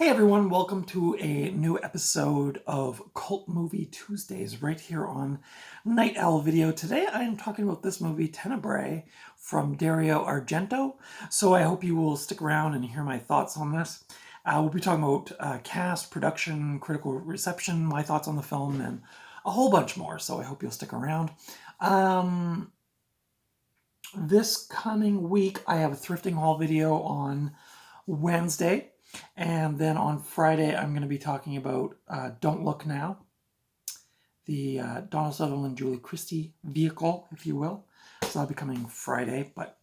Hey everyone, welcome to a new episode of Cult Movie Tuesdays right here on Night Owl Video. Today I am talking about this movie, Tenebrae, from Dario Argento. So I hope you will stick around and hear my thoughts on this. We'll be talking about cast, production, critical reception, my thoughts on the film, and a whole bunch more. So I hope you'll stick around. This coming week I have a thrifting haul video on Wednesday. And then on Friday, I'm going to be talking about Don't Look Now, the Donald Sutherland, Julie Christie vehicle, if you will. So that'll be coming Friday. But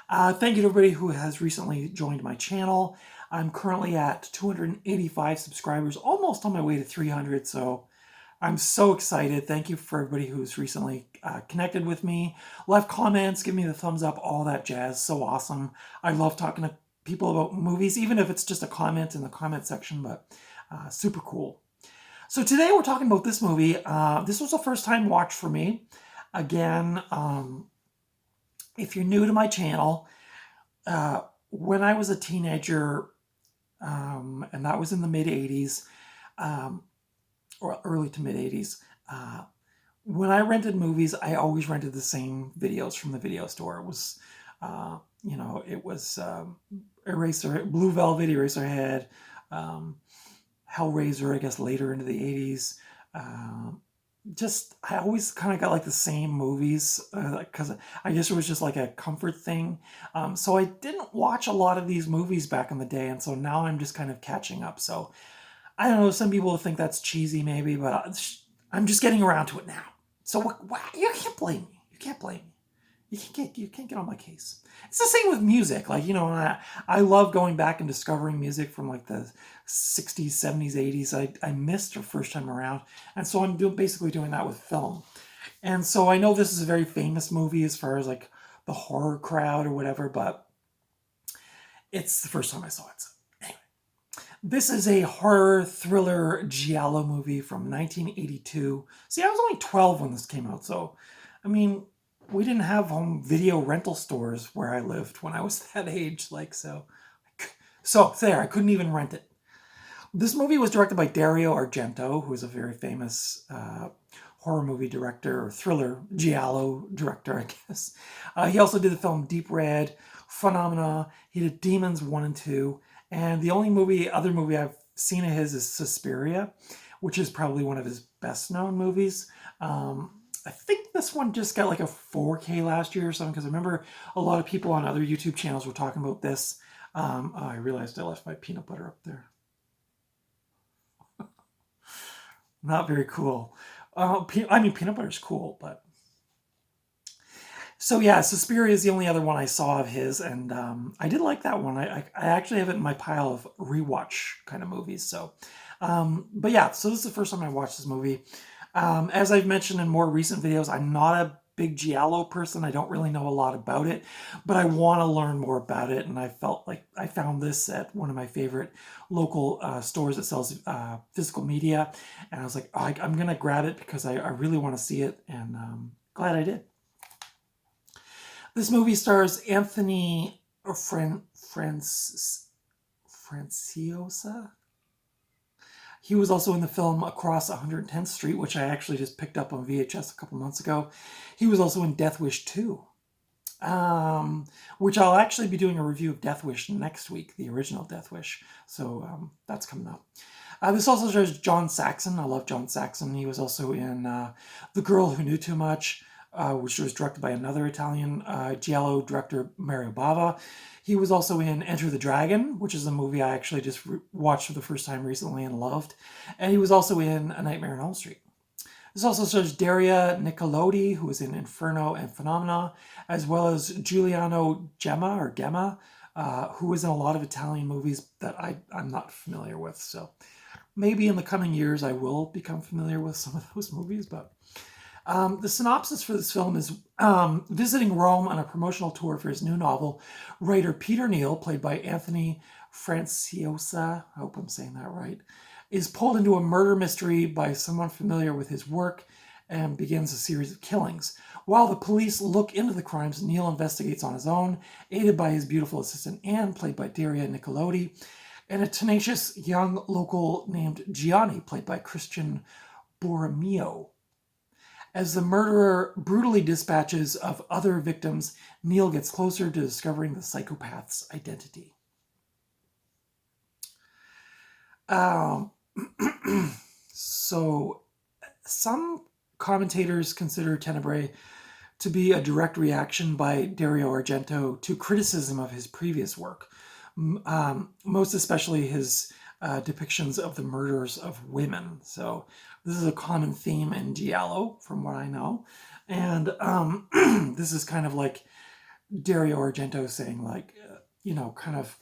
thank you to everybody who has recently joined my channel. I'm currently at 285 subscribers, almost on my way to 300. So I'm so excited. Thank you for everybody who's recently connected with me. Left comments, give me the thumbs up, all that jazz. So awesome. I love talking to people about movies, even if it's just a comment in the comment section, but super cool. So today we're talking about this movie. This was a first time watch for me. Again, if you're new to my channel, when I was a teenager, and that was in the mid 80s, or early to mid 80s, when I rented movies, I always rented the same videos from the video store. It was, it was Eraser, Blue Velvet, Eraserhead, Hellraiser, I guess later into the 80s. I always kind of got like the same movies because I guess it was just like a comfort thing. So I didn't watch a lot of these movies back in the day, and so now I'm just kind of catching up. So I don't know, some people think that's cheesy maybe, but I'm just getting around to it now. So you can't blame me. You can't blame me. You can't get on my case. It's the same with music. Like, I love going back and discovering music from like the 60s, 70s, 80s. I missed the first time around. And so I'm basically doing that with film. And so I know this is a very famous movie as far as like the horror crowd or whatever, but it's the first time I saw it. So anyway, this is a horror thriller Giallo movie from 1982. See, I was only 12 when this came out. So, I mean, we didn't have home video rental stores where I lived when I was that age. So there, I couldn't even rent it. This movie was directed by Dario Argento, who is a very famous horror movie director, or thriller Giallo director, I guess. He also did the film Deep Red, Phenomena. He did Demons 1 and 2. And the only other movie I've seen of his is Suspiria, which is probably one of his best known movies. I think this one just got like a 4K last year or something, because I remember a lot of people on other YouTube channels were talking about this. I realized I left my peanut butter up there. Not very cool. Peanut butter is cool, but... So yeah, Suspiria is the only other one I saw of his, and I did like that one. I actually have it in my pile of rewatch kind of movies. So, but yeah, so this is the first time I watched this movie. As I've mentioned in more recent videos, I'm not a big Giallo person. I don't really know a lot about it, but I want to learn more about it. And I felt like I found this at one of my favorite local stores that sells physical media. And I was like, I'm going to grab it because I really want to see it. And glad I did. This movie stars Anthony Franciosa. He was also in the film Across 110th Street, which I actually just picked up on VHS a couple months ago. He was also in Death Wish 2, which I'll actually be doing a review of Death Wish next week, the original Death Wish. So that's coming up. This also stars John Saxon. I love John Saxon. He was also in The Girl Who Knew Too Much, which was directed by another Italian Giallo director, Mario Bava. He was also in Enter the Dragon, which is a movie I actually just watched for the first time recently and loved. And he was also in A Nightmare on Elm Street. This also stars Daria Nicolodi, who was in Inferno and Phenomena, as well as Giuliano Gemma, who was in a lot of Italian movies that I'm not familiar with. So maybe in the coming years I will become familiar with some of those movies, but... the synopsis for this film is visiting Rome on a promotional tour for his new novel, writer Peter Neal, played by Anthony Franciosa, I hope I'm saying that right, is pulled into a murder mystery by someone familiar with his work and begins a series of killings. While the police look into the crimes, Neal investigates on his own, aided by his beautiful assistant Anne, played by Daria Nicolodi. and a tenacious young local named Gianni, played by Christian Borromeo. As the murderer brutally dispatches of other victims, Neil gets closer to discovering the psychopath's identity. Um, so, some commentators consider Tenebrae to be a direct reaction by Dario Argento to criticism of his previous work, most especially his depictions of the murders of women. So this is a common theme in Giallo, from what I know. And this is kind of like Dario Argento saying, like, kind of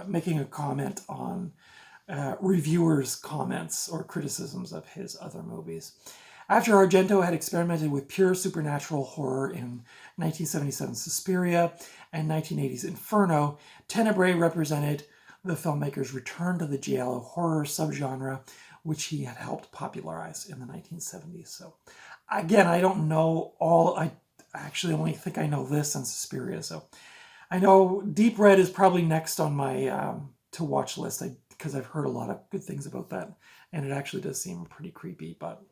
making a comment on reviewers' comments or criticisms of his other movies. After Argento had experimented with pure supernatural horror in 1977's Suspiria and 1980's Inferno, Tenebrae represented the filmmaker's return to the giallo horror subgenre, which he had helped popularize in the 1970s. So, again, I don't know all. I actually only think I know this and Suspiria. So, I know Deep Red is probably next on my to watch list because I've heard a lot of good things about that, and it actually does seem pretty creepy. But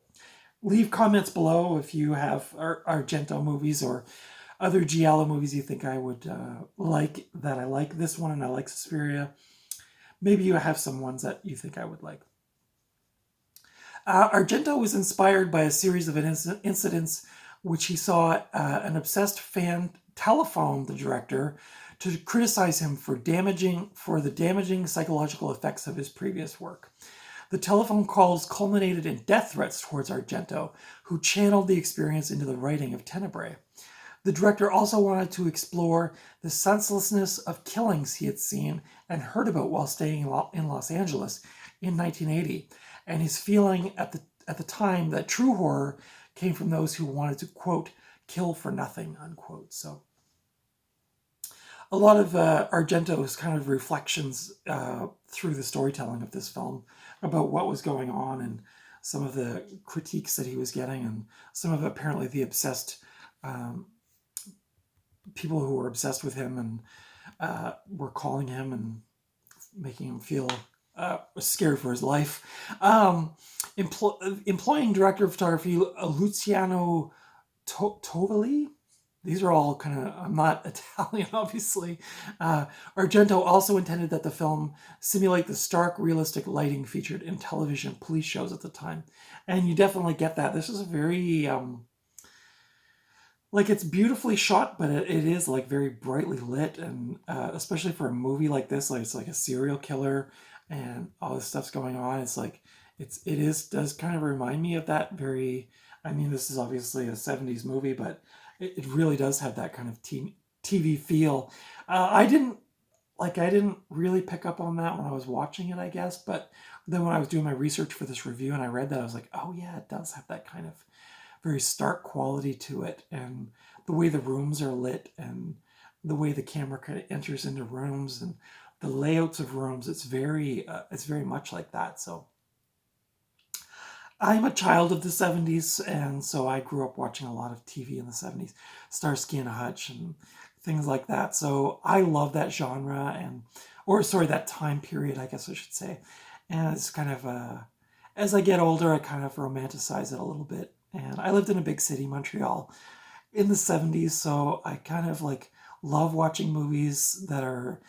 leave comments below if you have Argento movies or other Giallo movies you think I would like, that I like this one and I like Suspiria. Maybe you have some ones that you think I would like. Argento was inspired by a series of incidents which he saw an obsessed fan telephone the director to criticize him for the damaging psychological effects of his previous work. The telephone calls culminated in death threats towards Argento, who channeled the experience into the writing of Tenebrae. The director also wanted to explore the senselessness of killings he had seen and heard about while staying in Los Angeles in 1980, and his feeling at the time that true horror came from those who wanted to, quote, kill for nothing, unquote. So a lot of Argento's kind of reflections through the storytelling of this film about what was going on and some of the critiques that he was getting, and some of apparently the obsessed people who were obsessed with him and were calling him and making him feel scared for his life. Employing director of photography Luciano Tovoli. These are all kind of, I'm not Italian, obviously. Argento also intended that the film simulate the stark, realistic lighting featured in television police shows at the time. And you definitely get that. This is a very, it's beautifully shot, but it is like very brightly lit. And especially for a movie like this, like it's like a serial killer and all this stuff's going on. It's like, does kind of remind me of that very, I mean, this is obviously a 70s movie, but it really does have that kind of TV feel. I didn't really pick up on that when I was watching it, I guess. But then when I was doing my research for this review and I read that, I was like, oh yeah, it does have that kind of very stark quality to it. And the way the rooms are lit and the way the camera kind of enters into rooms and the layouts of rooms, it's very much like that. So I'm a child of the 70s, and so I grew up watching a lot of TV in the 70s, Starsky and Hutch and things like that. So I love that genre, that time period, I guess I should say. And it's kind of, as I get older, I kind of romanticize it a little bit. And I lived in a big city, Montreal, in the 70s, so I kind of love watching movies that were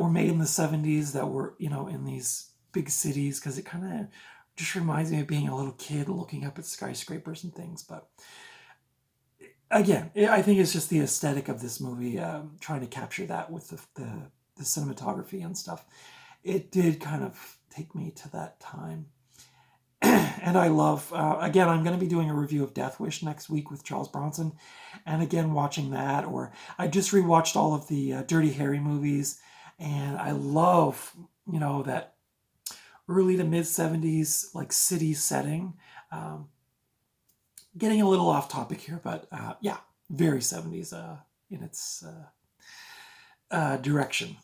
made in the 70s that were, in these big cities, because it kind of just reminds me of being a little kid looking up at skyscrapers and things. But again, I think it's just the aesthetic of this movie, trying to capture that with the cinematography and stuff. It did kind of take me to that time. And I love, again, I'm going to be doing a review of Death Wish next week with Charles Bronson. And again, watching that, or I just rewatched all of the Dirty Harry movies. And I love, that early to mid 70s, city setting. Getting a little off topic here, but yeah, very 70s in its direction.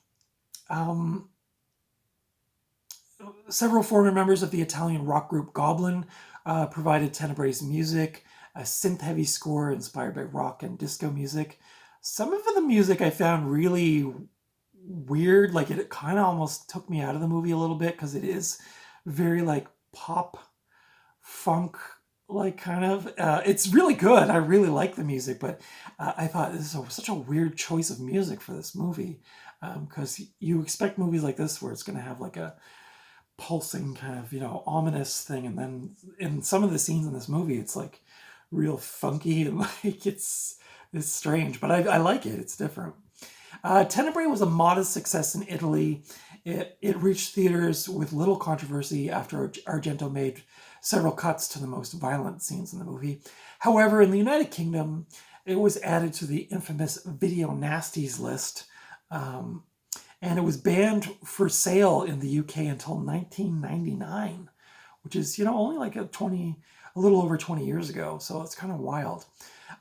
Several former members of the Italian rock group Goblin provided Tenebrae's music, a synth-heavy score inspired by rock and disco music. Some of the music I found really weird. Like it kind of almost took me out of the movie a little bit because it is very like pop funk like kind of it's really good. I really like the music, but I thought this is such a weird choice of music for this movie because you expect movies like this where it's going to have like a pulsing kind of ominous thing, and then in some of the scenes in this movie it's like real funky and like it's strange, but I like it. It's different. Tenebrae was a modest success in Italy. It reached theaters with little controversy after Argento made several cuts to the most violent scenes in the movie. However, in the United Kingdom, it was added to the infamous video nasties list, and it was banned for sale in the UK until 1999, which is only like a little over 20 years ago. So it's kind of wild.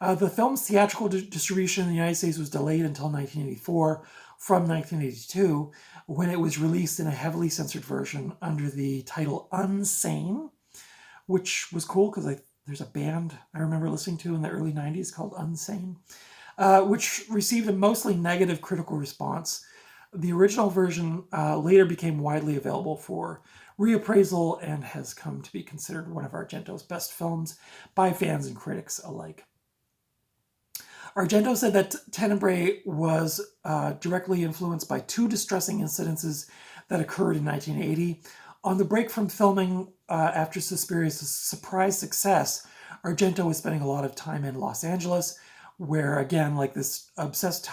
The film's theatrical distribution in the United States was delayed until 1984 from 1982, when it was released in a heavily censored version under the title Unsane, which was cool because there's a band I remember listening to in the early 90s called Unsane, which received a mostly negative critical response. The original version later became widely available for reappraisal and has come to be considered one of Argento's best films by fans and critics alike. Argento said that Tenebrae was directly influenced by two distressing incidences that occurred in 1980. On the break from filming after Suspiria's surprise success, Argento was spending a lot of time in Los Angeles, where again, like this obsessed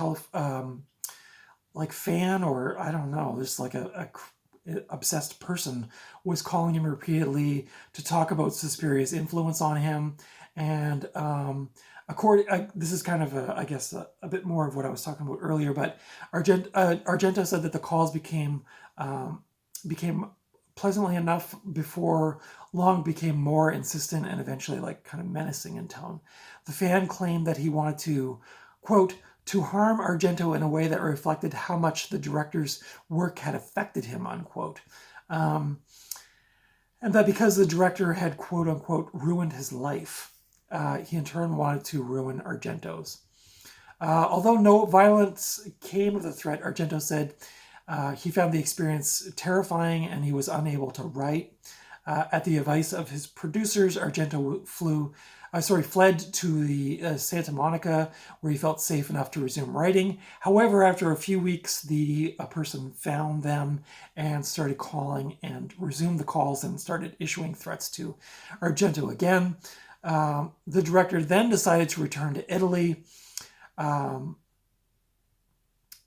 like fan, or I don't know, just like a obsessed person was calling him repeatedly to talk about Suspiria's influence on him. And this is kind of, I guess, a bit more of what I was talking about earlier, but Argento said that the calls became pleasantly enough before long became more insistent and eventually like kind of menacing in tone. The fan claimed that he wanted to, quote, to harm Argento in a way that reflected how much the director's work had affected him, unquote. And that because the director had, quote unquote, ruined his life, he in turn wanted to ruin Argento's. Although no violence came of the threat, Argento said he found the experience terrifying and he was unable to write. At the advice of his producers, Argento fled to the Santa Monica, where he felt safe enough to resume writing. However, after a few weeks, a person found them and started calling and resumed the calls and started issuing threats to Argento again. The director then decided to return to Italy.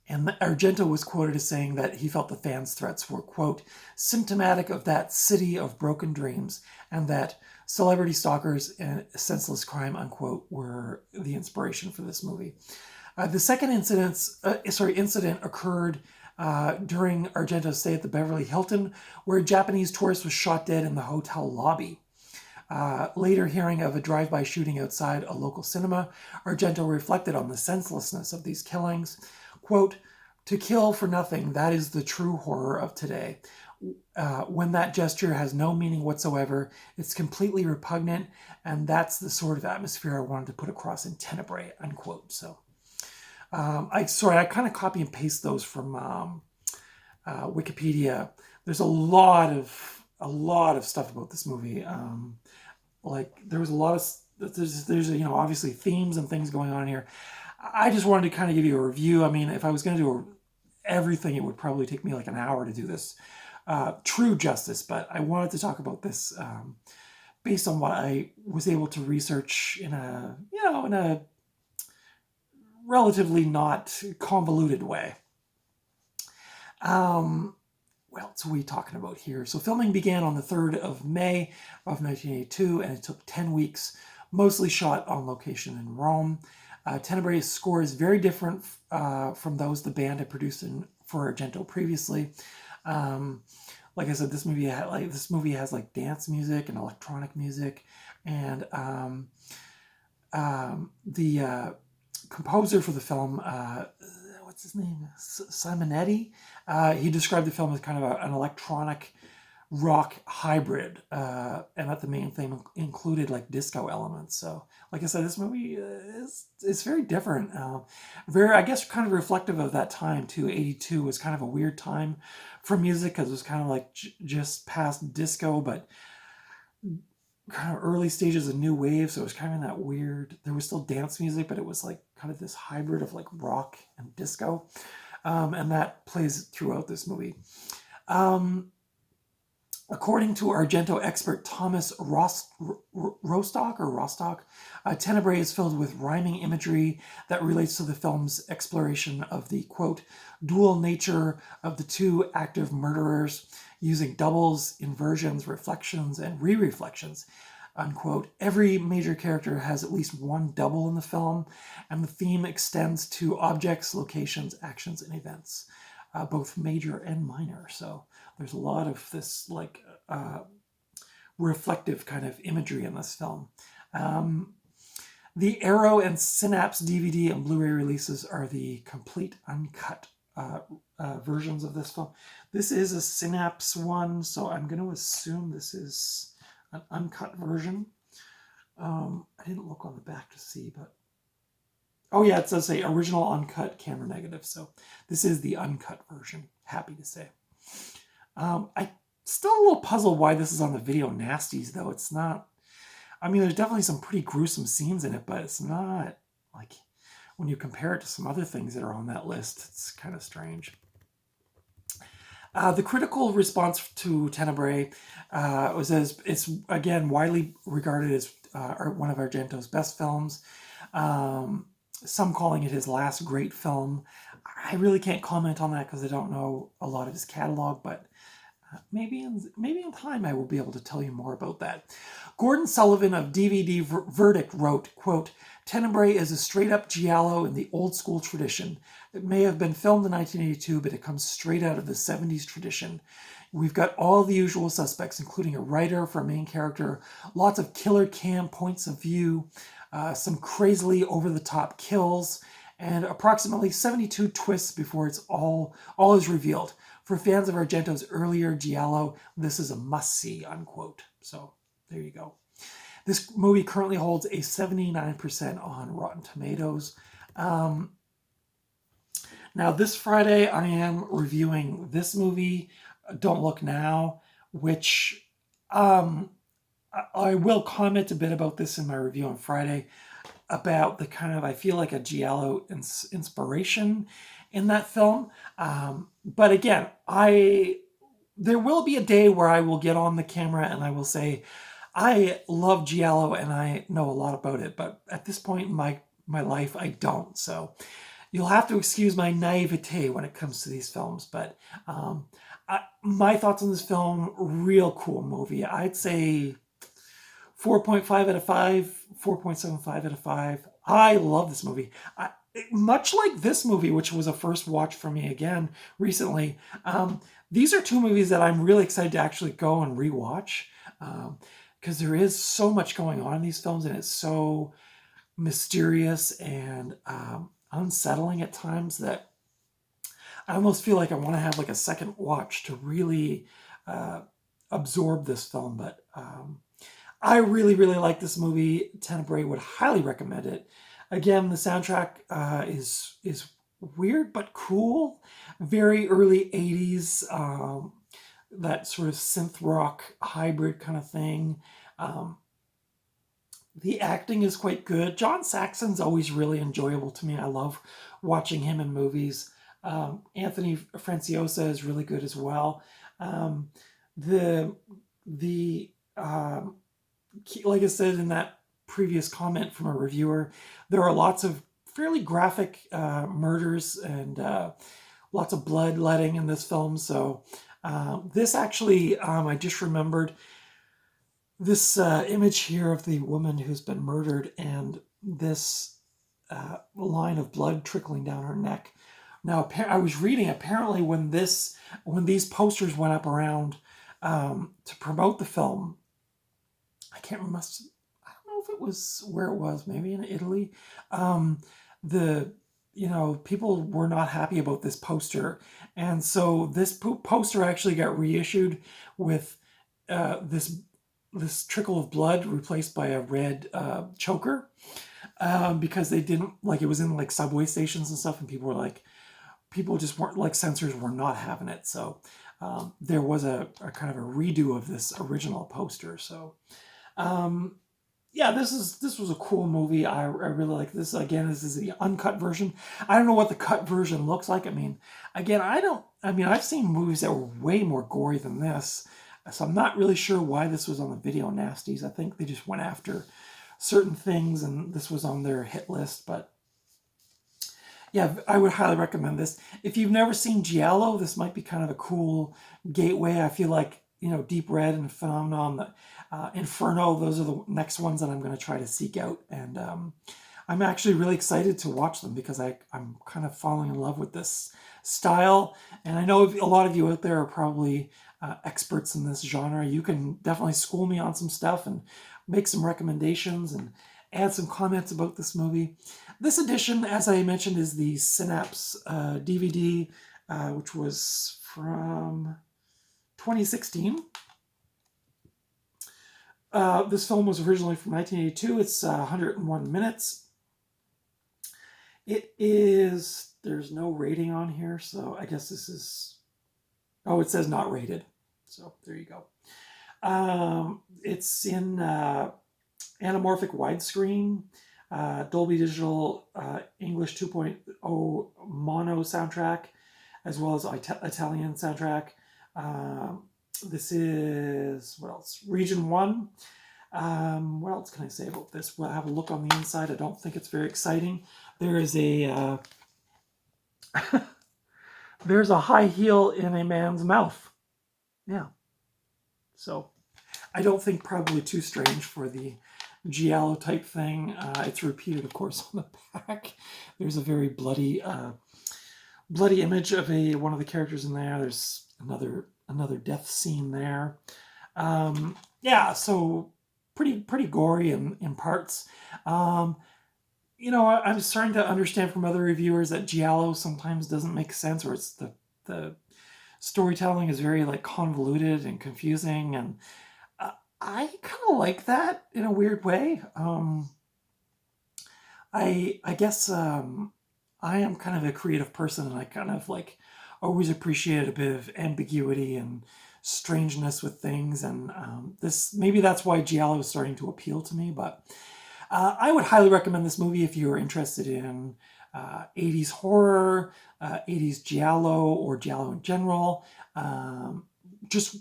And Argento was quoted as saying that he felt the fans' threats were, quote, symptomatic of that city of broken dreams, and that celebrity stalkers and senseless crime, unquote, were the inspiration for this movie. The second incident occurred during Argento's stay at the Beverly Hilton, where a Japanese tourist was shot dead in the hotel lobby. Later hearing of a drive-by shooting outside a local cinema, Argento reflected on the senselessness of these killings. Quote, to kill for nothing, that is the true horror of today. When that gesture has no meaning whatsoever, it's completely repugnant, and that's the sort of atmosphere I wanted to put across in Tenebrae, unquote. So, I kind of copy and paste those from Wikipedia. There's a lot of stuff about this movie. Like there was a lot of there's obviously themes and things going on here. I just wanted to kind of give you a review. I mean, if I was going to do everything, it would probably take me like an hour to do this true justice. But I wanted to talk about this based on what I was able to research in a relatively not convoluted way. What else are we talking about here? So filming began on the 3rd of May of 1982, and it took 10 weeks, mostly shot on location in Rome. Tenebrae's score is very different from those the band had produced for Argento previously. Like I said, this movie has like dance music and electronic music, and the composer for the film, what's his name? Simonetti. He described the film as kind of an electronic rock hybrid, and that the main theme included like disco elements. So, like I said, this movie is very different. Very, I guess, kind of reflective of that time too. '82 was kind of a weird time for music because it was kind of like just past disco, but kind of early stages of new wave. So it was kind of in that weird. There was still dance music, but it was like kind of this hybrid of like rock and disco, and that plays throughout this movie. According to Argento expert Thomas Rostock, Tenebrae is filled with rhyming imagery that relates to the film's exploration of the, quote, dual nature of the two active murderers, using doubles, inversions, reflections, and re-reflections, unquote. Every major character has at least one double in the film, and the theme extends to objects, locations, actions, and events, both major and minor. So there's a lot of this like reflective kind of imagery in this film. The Arrow and Synapse DVD and Blu-ray releases are the complete uncut versions of this film. This is a Synapse one, so I'm going to assume this is an uncut version. I didn't look on the back to see, but oh yeah, it does say original uncut camera negative. So this is the uncut version. Happy to say. I still a little puzzled why this is on the video nasties though. It's not. I mean, there's definitely some pretty gruesome scenes in it, but it's not like when you compare it to some other things that are on that list. It's kind of strange. The critical response to Tenebrae was as it's again widely regarded as one of Argento's best films. Some calling it his last great film. I really can't comment on that because I don't know a lot of his catalog, but maybe in time I will be able to tell you more about that. Gordon Sullivan of DVD Verdict wrote, quote, Tenebrae is a straight-up giallo in the old-school tradition. It may have been filmed in 1982, but it comes straight out of the 70s tradition. We've got all the usual suspects, including a writer for a main character, lots of killer cam points of view, some crazily over-the-top kills, and approximately 72 twists before it's all is revealed. For fans of Argento's earlier giallo, this is a must-see, unquote. So there you go. This movie currently holds a 79% on Rotten Tomatoes. Now, this Friday, I am reviewing this movie, Don't Look Now, which I will comment a bit about this in my review on Friday, about the kind of, I feel like a giallo inspiration in that film. But again, there will be a day where I will get on the camera and I will say, I love giallo and I know a lot about it, but at this point in my life, I don't. So you'll have to excuse my naivete when it comes to these films. But my thoughts on this film, real cool movie. I'd say 4.5 out of 5, 4.75 out of 5. I love this movie. Much like this movie, which was a first watch for me again recently, these are two movies that I'm really excited to actually go and rewatch. Because there is so much going on in these films, and it's so mysterious and unsettling at times that I almost feel like I want to have like a second watch to really absorb this film. But I really, really like this movie. Tenebrae, would highly recommend it. Again, the soundtrack is weird but cool. Very early 80s. That sort of synth rock hybrid kind of thing. The acting is quite good. John Saxon's always really enjoyable to me. I love watching him in movies. Anthony Franciosa is really good as well. Like I said in that previous comment from a reviewer, there are lots of fairly graphic murders and lots of bloodletting in this film. So this actually, I just remembered this image here of the woman who's been murdered and this line of blood trickling down her neck. Now, I was reading, apparently when these posters went up around to promote the film, I can't remember, I don't know if it was where it was, maybe in Italy. People were not happy about this poster. And so this poster actually got reissued with this trickle of blood replaced by a red choker, because they didn't like, it was in like subway stations and stuff, and people just weren't like, censors were not having it. So there was a kind of a redo of this original poster. So yeah, this was a cool movie. I really like this. Again, this is the uncut version. I don't know what the cut version looks like. I mean, again, I've seen movies that were way more gory than this, so I'm not really sure why this was on the video nasties. I think they just went after certain things, and this was on their hit list. But yeah, I would highly recommend this. If you've never seen Giallo, this might be kind of a cool gateway. I feel like, Deep Red and Phenomenon, Inferno, those are the next ones that I'm going to try to seek out. And I'm actually really excited to watch them, because I'm kind of falling in love with this style. And I know a lot of you out there are probably experts in this genre. You can definitely school me on some stuff and make some recommendations and add some comments about this movie. This edition, as I mentioned, is the Synapse DVD, which was from 2016. This film was originally from 1982. It's 101 minutes. There's no rating on here, so I guess this is, oh, it says not rated. So there you go. It's in anamorphic widescreen, Dolby Digital, English 2.0 mono soundtrack, as well as Italian soundtrack. This is, what else? Region 1. What else can I say about this? We'll have a look on the inside. I don't think it's very exciting. There is a there's a high heel in a man's mouth. Yeah. So I don't think probably too strange for the Giallo type thing. It's repeated, of course, on the back. There's a very bloody image of one of the characters in there. There's another death scene there. Yeah, so pretty gory in parts. I'm starting to understand from other reviewers that Giallo sometimes doesn't make sense, or it's the storytelling is very like convoluted and confusing, and I kind of like that in a weird way. I guess I am kind of a creative person, and I kind of like always appreciate a bit of ambiguity and strangeness with things, and maybe that's why Giallo is starting to appeal to me. But I would highly recommend this movie if you are interested in 80s horror, 80s Giallo, or Giallo in general. Just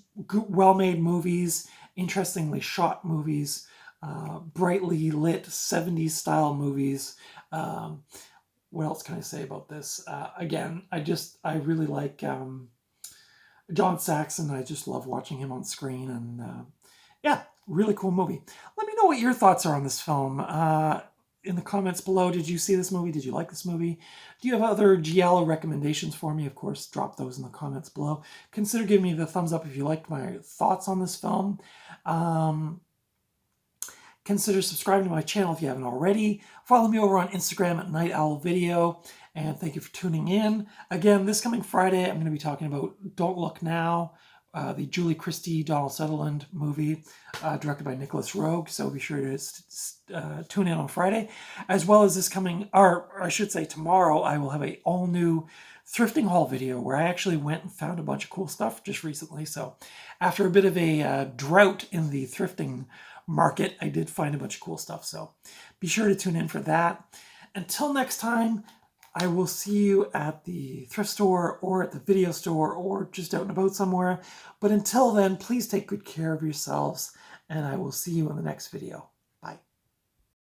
well-made movies, interestingly shot movies, brightly lit 70s style movies. What else can I say about this? Again, I really like John Saxon. I just love watching him on screen, and yeah, really cool movie. Let me know what your thoughts are on this film. In the comments below, did you see this movie? Did you like this movie? Do you have other Giallo recommendations for me? Of course, drop those in the comments below. Consider giving me the thumbs up if you liked my thoughts on this film. Consider subscribing to my channel if you haven't already. Follow me over on Instagram at Night Owl Video. And thank you for tuning in. Again, this coming Friday, I'm going to be talking about Don't Look Now, the Julie Christie, Donald Sutherland movie, directed by Nicholas Roeg. So be sure to tune in on Friday. As well as this coming, or I should say tomorrow, I will have an all-new thrifting haul video where I actually went and found a bunch of cool stuff just recently. So after a bit of a drought in the thrifting market, I did find a bunch of cool stuff. So be sure to tune in for that. Until next time, I will see you at the thrift store or at the video store or just out and about somewhere. But until then, please take good care of yourselves, and I will see you in the next video. Bye.